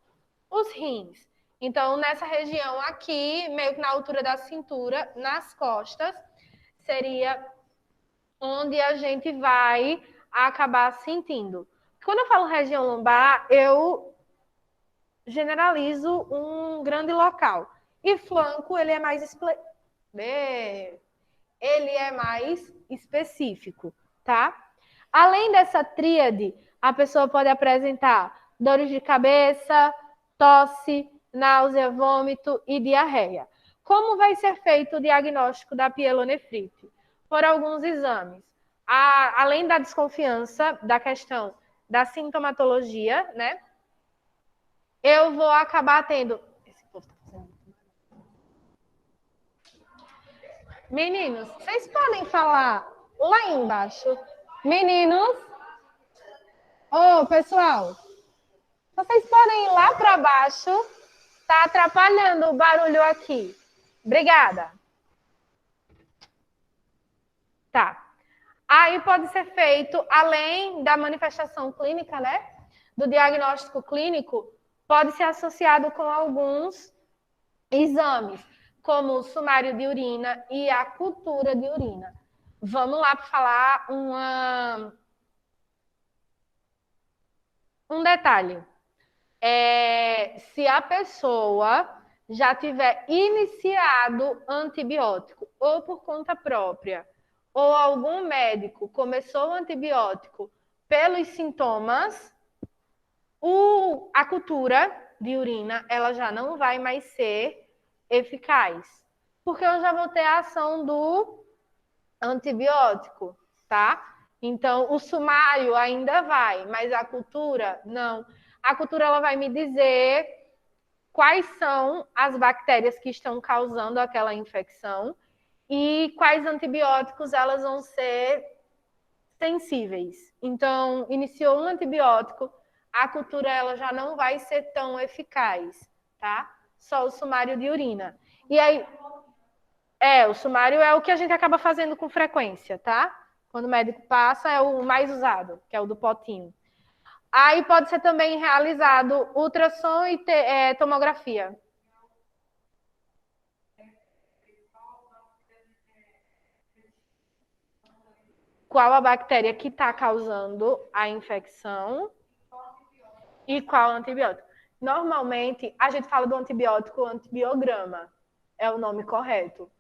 os rins. Então, nessa região aqui, meio que na altura da cintura, nas costas, seria onde a gente vai acabar sentindo. Quando eu falo região lombar, eu generalizo um grande local. E flanco, ele é mais específico, tá? Além dessa tríade, a pessoa pode apresentar dores de cabeça, tosse, náusea, vômito e diarreia. Como vai ser feito o diagnóstico da pielonefrite? Por alguns exames. Além da desconfiança da questão da sintomatologia, né? Eu vou acabar tendo. Esse povo tá fazendo. Meninos, vocês podem falar lá embaixo? Meninos? Ô, pessoal, vocês podem ir lá para baixo? Tá atrapalhando o barulho aqui. Obrigada. Tá. Aí pode ser feito, além da manifestação clínica, né? Do diagnóstico clínico, pode ser associado com alguns exames, como o sumário de urina e a cultura de urina. Vamos lá para falar um detalhe. Se a pessoa já tiver iniciado antibiótico, ou por conta própria, ou algum médico começou o antibiótico pelos sintomas, a cultura de urina ela já não vai mais ser eficaz, porque eu já vou ter a ação do antibiótico, tá? Então, o sumário ainda vai, mas a cultura, não. A cultura ela vai me dizer quais são as bactérias que estão causando aquela infecção e quais antibióticos elas vão ser sensíveis. Então, iniciou um antibiótico, a cultura ela já não vai ser tão eficaz, tá? Só o sumário de urina. E aí, o sumário é o que a gente acaba fazendo com frequência, tá? Quando o médico passa, é o mais usado, que é o do potinho. Aí pode ser também realizado ultrassom e tomografia. qual a bactéria que está causando a infecção e qual antibiótico. Normalmente, a gente fala do antibiótico antibiograma, é o nome correto.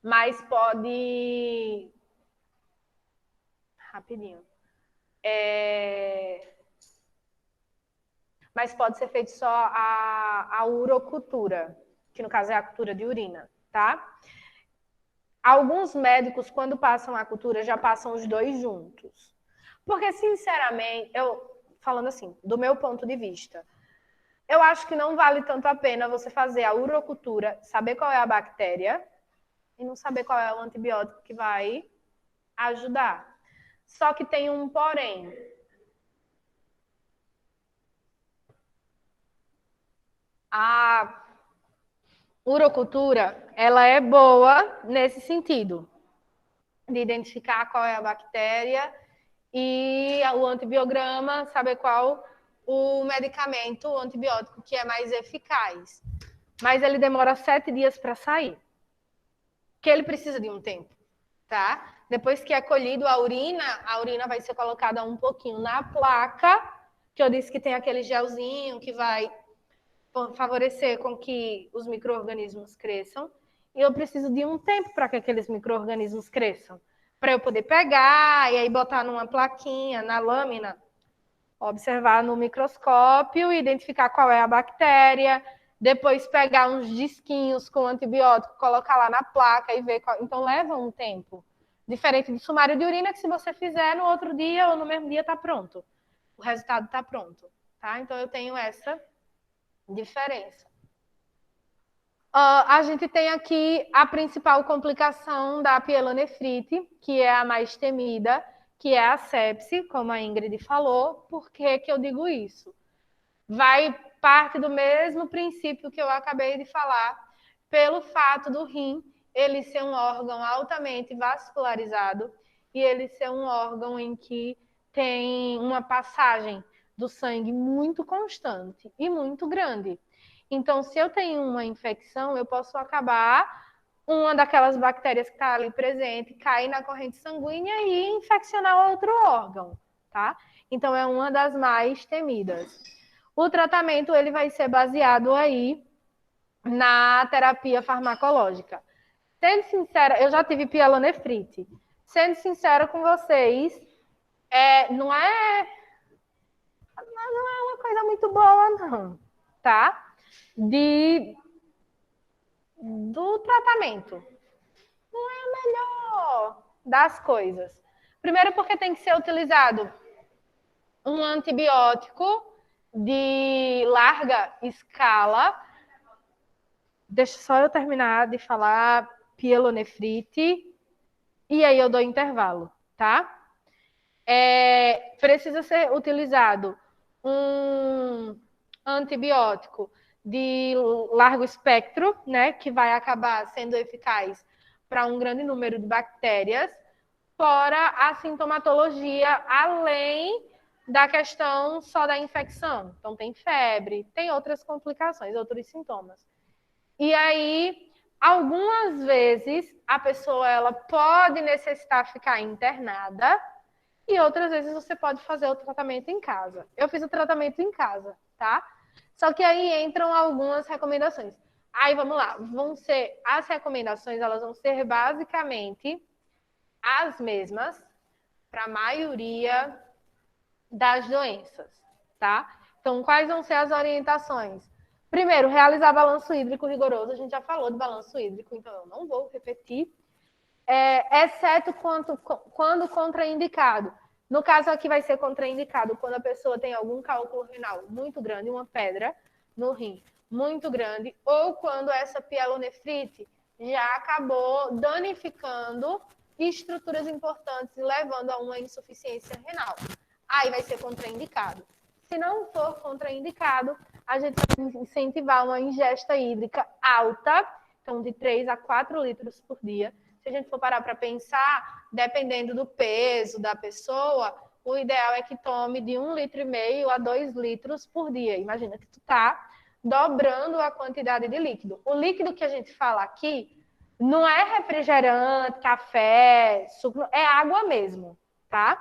Mas pode... Rapidinho. Mas pode ser feito só a urocultura, que no caso é a cultura de urina, tá? Alguns médicos, quando passam a cultura, já passam os dois juntos. Porque, sinceramente, falando assim, do meu ponto de vista, eu acho que não vale tanto a pena você fazer a urocultura, saber qual é a bactéria e não saber qual é o antibiótico que vai ajudar. Só que tem um porém. A urocultura, ela é boa nesse sentido, de identificar qual é a bactéria e o antibiograma, saber qual o medicamento, o antibiótico que é mais eficaz. Mas ele demora 7 dias para sair, que ele precisa de um tempo, tá? Depois que é colhido a urina vai ser colocada um pouquinho na placa, que eu disse que tem aquele gelzinho que vai favorecer com que os micro-organismos cresçam. E eu preciso de um tempo para que aqueles micro-organismos cresçam. Para eu poder pegar e aí botar numa plaquinha, na lâmina, observar no microscópio, identificar qual é a bactéria, depois pegar uns disquinhos com antibiótico, colocar lá na placa e ver qual... Então leva um tempo. Diferente do sumário de urina, que se você fizer no outro dia ou no mesmo dia está pronto. O resultado está pronto. Tá? Então eu tenho essa diferença. A gente tem aqui a principal complicação da pielonefrite, que é a mais temida, que é a sepse, como a Ingrid falou. Por que eu digo isso? Vai parte do mesmo princípio que eu acabei de falar, pelo fato do rim ele ser um órgão altamente vascularizado e ele ser um órgão em que tem uma passagem do sangue muito constante e muito grande. Então, se eu tenho uma infecção, eu posso acabar uma daquelas bactérias que está ali presente, cair na corrente sanguínea e infeccionar outro órgão, tá? Então, é uma das mais temidas. O tratamento ele vai ser baseado aí na terapia farmacológica. Sendo sincera, eu já tive pielonefrite. Sendo sincera com vocês, não é uma coisa muito boa, não, tá? Do tratamento. Não é a melhor das coisas. Primeiro porque tem que ser utilizado um antibiótico de larga escala. Deixa só eu terminar de falar pielonefrite e aí eu dou intervalo, tá? Precisa ser utilizado um antibiótico de largo espectro, né, que vai acabar sendo eficaz para um grande número de bactérias, fora a sintomatologia, além da questão só da infecção. Então, tem febre, tem outras complicações, outros sintomas. E aí, algumas vezes, a pessoa ela pode necessitar ficar internada e outras vezes você pode fazer o tratamento em casa. Eu fiz o tratamento em casa, tá? Só que aí entram algumas recomendações. Aí, vamos lá. As recomendações, elas vão ser basicamente as mesmas para a maioria das doenças, tá? Então, quais vão ser as orientações? Primeiro, realizar balanço hídrico rigoroso. A gente já falou de balanço hídrico, então eu não vou repetir. Exceto quando contraindicado. No caso aqui vai ser contraindicado quando a pessoa tem algum cálculo renal muito grande, uma pedra no rim muito grande, ou quando essa pielonefrite já acabou danificando estruturas importantes e levando a uma insuficiência renal. Aí vai ser contraindicado. Se não for contraindicado, a gente vai incentivar uma ingesta hídrica alta, então de 3 a 4 litros por dia. Se a gente for parar para pensar, dependendo do peso da pessoa, o ideal é que tome de 1,5 litro a 2 litros por dia. Imagina que tu está dobrando a quantidade de líquido. O líquido que a gente fala aqui Não é refrigerante, café, suco, é água mesmo, tá?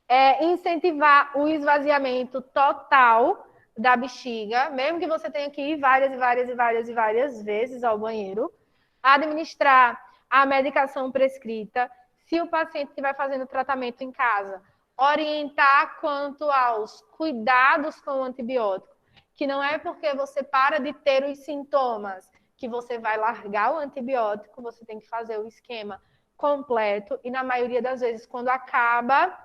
É incentivar o esvaziamento total da bexiga, mesmo que você tenha que ir várias e várias e várias e várias vezes ao banheiro, administrar a medicação prescrita, se o paciente estiver fazendo tratamento em casa, orientar quanto aos cuidados com o antibiótico, que não é porque você para de ter os sintomas que você vai largar o antibiótico, você tem que fazer o esquema completo e na maioria das vezes quando acaba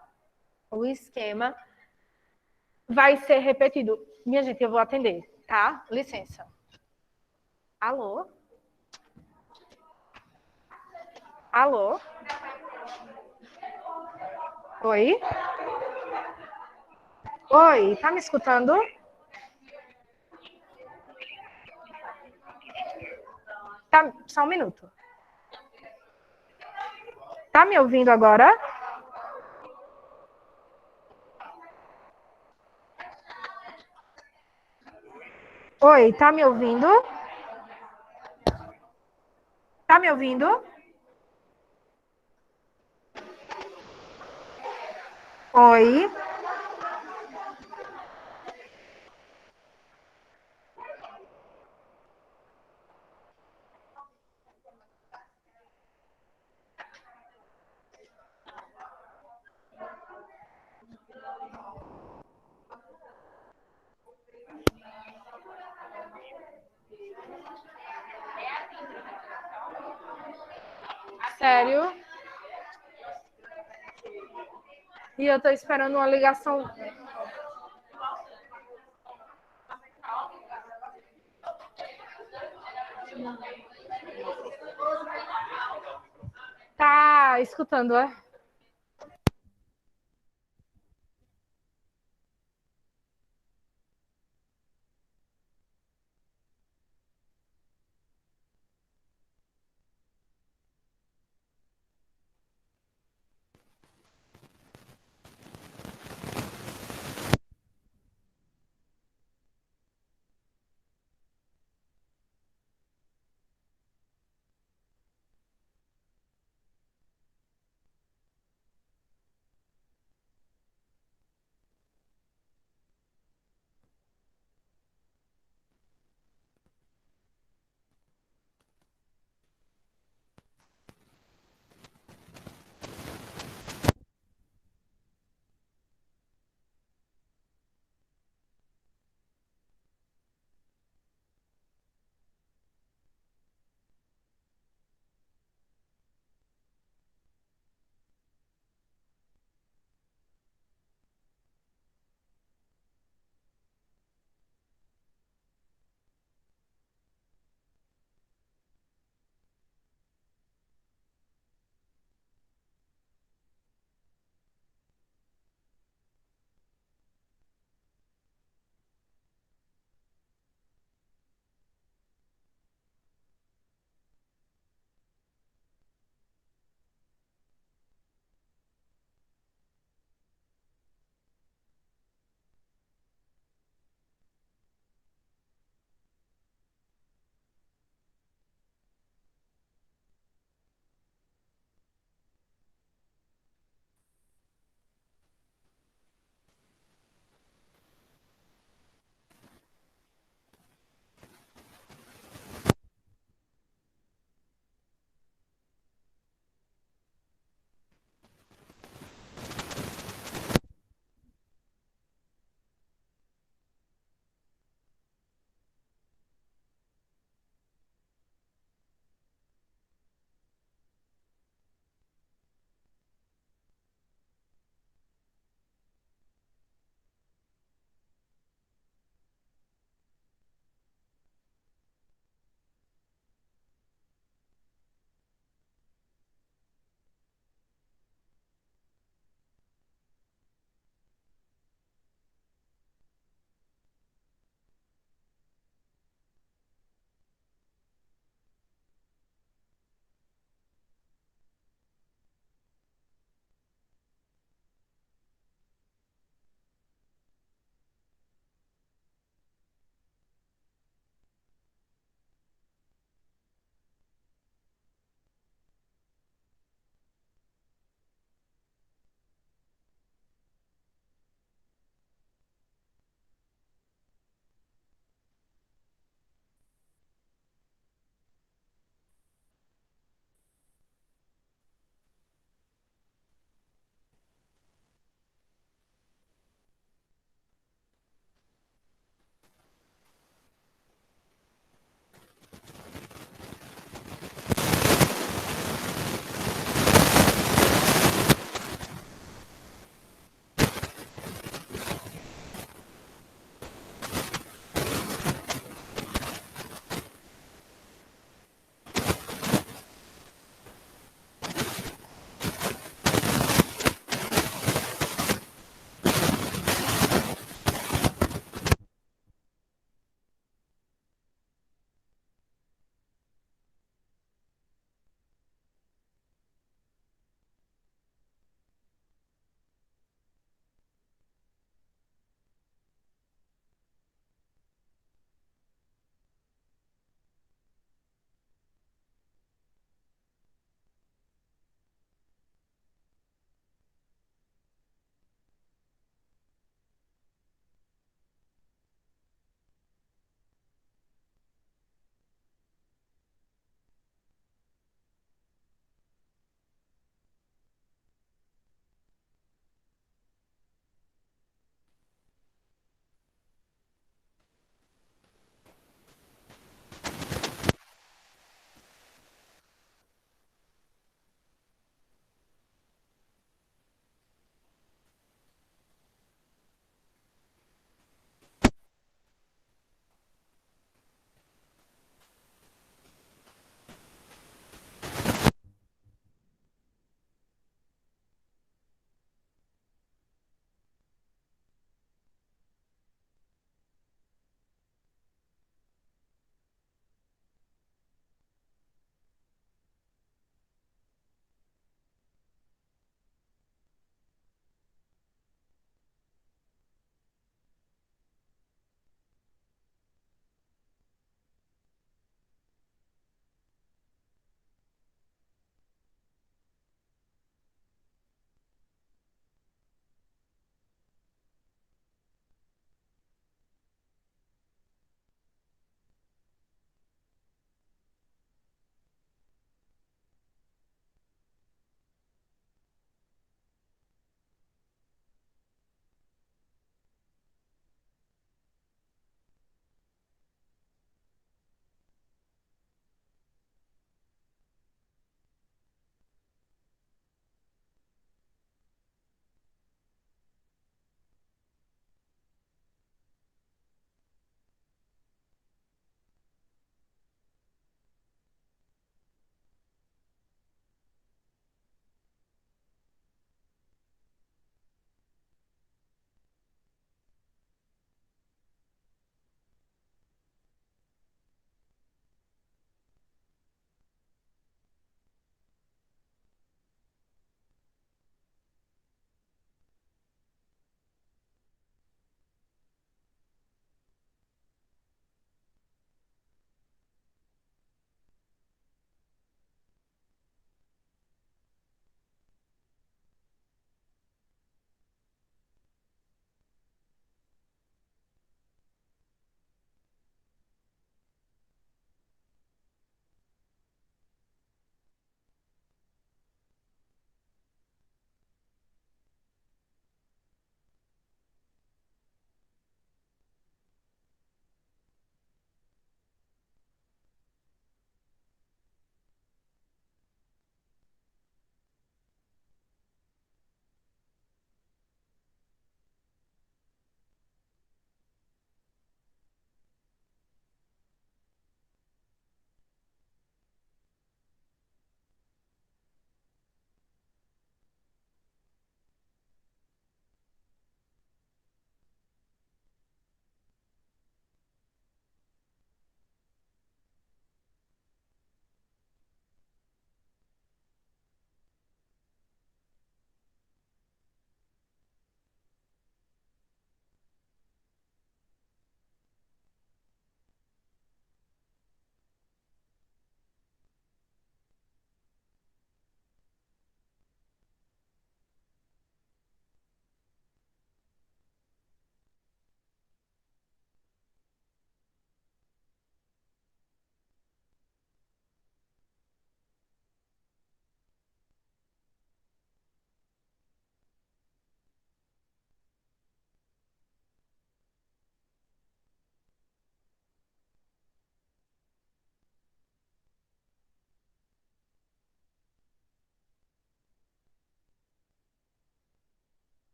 o esquema vai ser repetido. Minha gente, eu vou atender, tá? Licença. Alô? Alô? Oi? Oi, tá me escutando? Tá, só um minuto. Tá me ouvindo agora? Oi, tá me ouvindo? Tá me ouvindo? Oi? Sério? E eu tô esperando uma ligação. Tá escutando, é?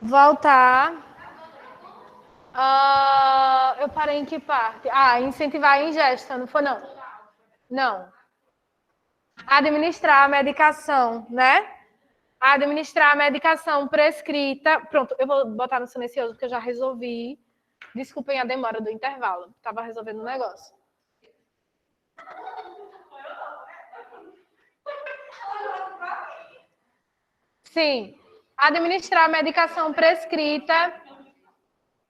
Voltar. Eu parei em que parte? Incentivar a ingesta, não foi não? Não. Administrar a medicação, né? Administrar a medicação prescrita. Pronto, eu vou botar no silencioso porque eu já resolvi. Desculpem a demora do intervalo. Estava resolvendo um negócio. Sim. Administrar a medicação prescrita.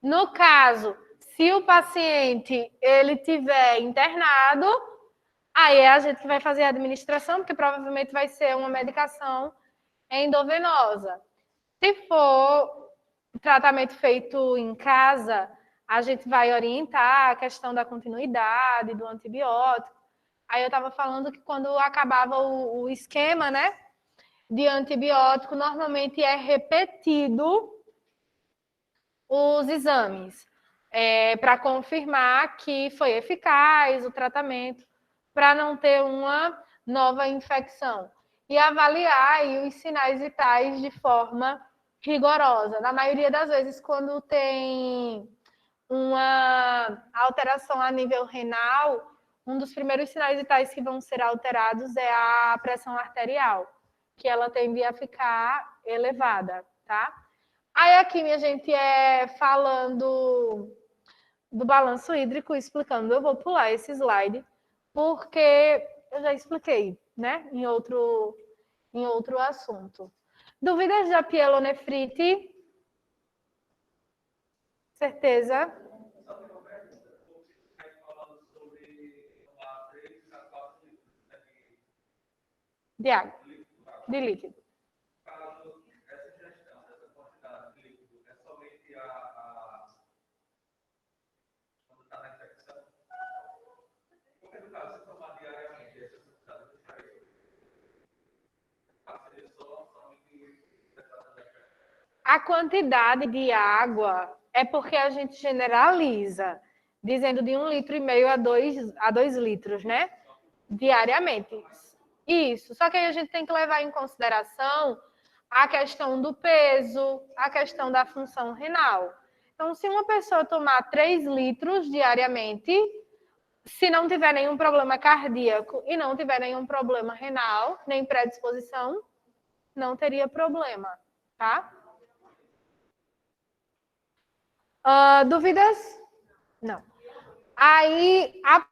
No caso, se o paciente ele tiver internado, aí é a gente que vai fazer a administração, porque provavelmente vai ser uma medicação endovenosa. Se for tratamento feito em casa, a gente vai orientar a questão da continuidade do antibiótico. Aí eu estava falando que quando acabava o esquema, né, de antibiótico, normalmente é repetido os exames para confirmar que foi eficaz o tratamento, para não ter uma nova infecção. E avaliar aí os sinais vitais de forma rigorosa. Na maioria das vezes, quando tem uma alteração a nível renal, um dos primeiros sinais vitais que vão ser alterados é a pressão arterial, que ela tende a ficar elevada, tá? Aí aqui, minha gente, falando do balanço hídrico, explicando. Eu vou pular esse slide, porque eu já expliquei, né, em outro assunto. Dúvidas da pielonefrite? Certeza? De água, de líquido. A quantidade de água é porque a gente generaliza, dizendo de 1,5 litro a 2 litros, né? Diariamente. Isso. Só que aí a gente tem que levar em consideração a questão do peso, a questão da função renal. Então, se uma pessoa tomar 3 litros diariamente, se não tiver nenhum problema cardíaco e não tiver nenhum problema renal, nem predisposição, não teria problema, tá? Dúvidas? Não. Aí, a